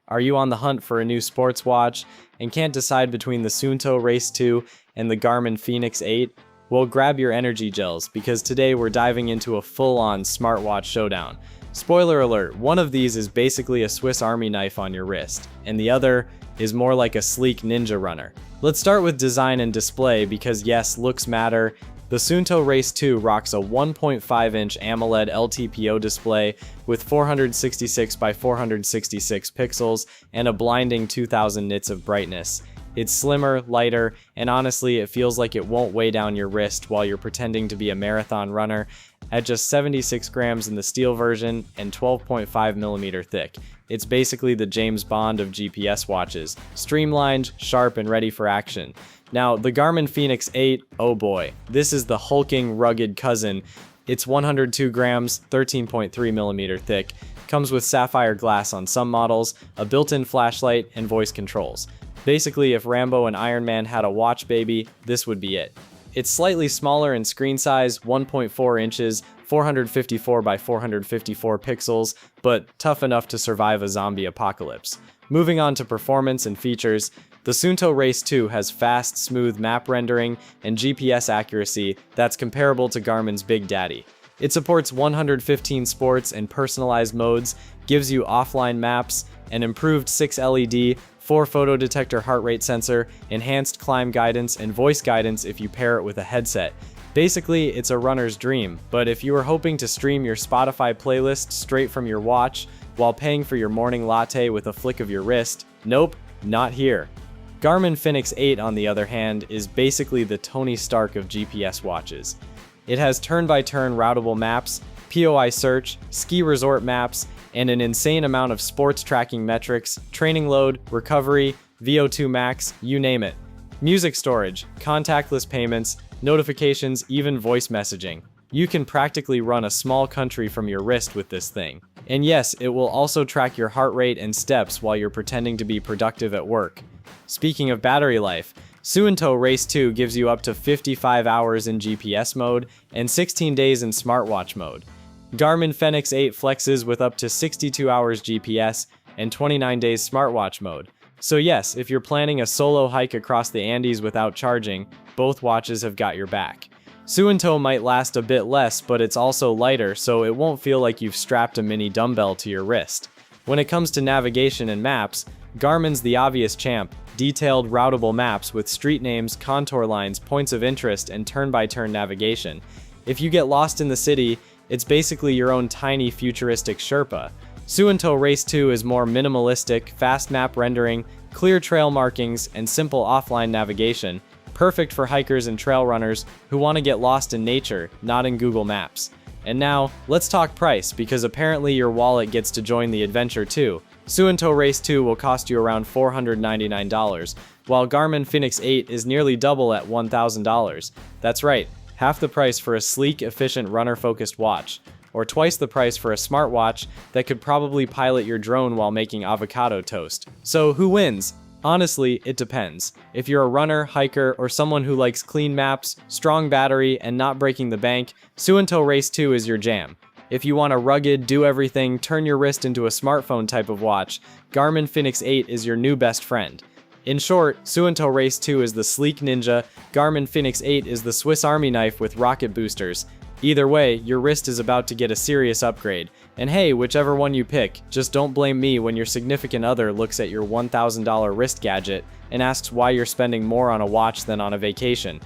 Are you on the hunt for a new sports watch and can't decide between the Suunto Race 2 and the Garmin Fenix 8? Well, grab your energy gels because today we're diving into a full-on smartwatch showdown. Spoiler alert, one of these is basically a Swiss Army knife on your wrist, and the other is more like a sleek ninja runner. Let's start with design and display because yes, looks matter. The Suunto Race 2 rocks a 1.5-inch AMOLED LTPO display with 466 by 466 pixels and a blinding 2000 nits of brightness. It's slimmer, lighter, and honestly, it feels like it won't weigh down your wrist while you're pretending to be a marathon runner. At just 76 grams in the steel version and 12.5mm thick, it's basically the James Bond of GPS watches, streamlined, sharp, and ready for action. Now, the Garmin Fenix 8, oh boy, this is the hulking, rugged cousin. It's 102 grams, 13.3mm thick, comes with sapphire glass on some models, a built-in flashlight, and voice controls. Basically, if Rambo and Iron Man had a watch baby, this would be it. It's slightly smaller in screen size, 1.4 inches, 454 by 454 pixels, but tough enough to survive a zombie apocalypse. Moving on to performance and features, the Suunto Race 2 has fast, smooth map rendering and GPS accuracy that's comparable to Garmin's Big Daddy. It supports 115 sports and personalized modes, gives you offline maps, an improved 6 LED, 4 photo detector heart rate sensor, enhanced climb guidance, and voice guidance if you pair it with a headset. Basically, it's a runner's dream, but if you are hoping to stream your Spotify playlist straight from your watch while paying for your morning latte with a flick of your wrist, nope, not here. Garmin Fenix 8, on the other hand, is basically the Tony Stark of GPS watches. It has turn-by-turn routable maps, POI search, ski resort maps, and an insane amount of sports tracking metrics, training load, recovery, VO2 max, you name it. Music storage, contactless payments, notifications, even voice messaging. You can practically run a small country from your wrist with this thing. And yes, it will also track your heart rate and steps while you're pretending to be productive at work. Speaking of battery life, Suunto Race 2 gives you up to 55 hours in GPS mode and 16 days in smartwatch mode. Garmin Fenix 8 flexes with up to 62 hours GPS and 29 days smartwatch mode. So yes, if you're planning a solo hike across the Andes without charging, both watches have got your back. Suunto might last a bit less, but it's also lighter, so it won't feel like you've strapped a mini dumbbell to your wrist. When it comes to navigation and maps, Garmin's the obvious champ. Detailed routable maps with street names, contour lines, points of interest, and turn-by-turn navigation. If you get lost in the city, it's basically your own tiny futuristic Sherpa. Suunto Race 2 is more minimalistic, fast map rendering, clear trail markings, and simple offline navigation, perfect for hikers and trail runners who want to get lost in nature, not in Google Maps. And now, let's talk price, because apparently your wallet gets to join the adventure too. Suunto Race 2 will cost you around $499, while Garmin Fenix 8 is nearly double at $1,000. That's right, half the price for a sleek, efficient, runner-focused watch, or twice the price for a smartwatch that could probably pilot your drone while making avocado toast. So who wins? Honestly, it depends. If you're a runner, hiker, or someone who likes clean maps, strong battery, and not breaking the bank, Suunto Race 2 is your jam. If you want a rugged, do-everything, turn your wrist into a smartphone type of watch, Garmin Fenix 8 is your new best friend. In short, Suunto Race 2 is the sleek ninja, Garmin Fenix 8 is the Swiss Army knife with rocket boosters. Either way, your wrist is about to get a serious upgrade. And hey, whichever one you pick, just don't blame me when your significant other looks at your $1,000 wrist gadget and asks why you're spending more on a watch than on a vacation.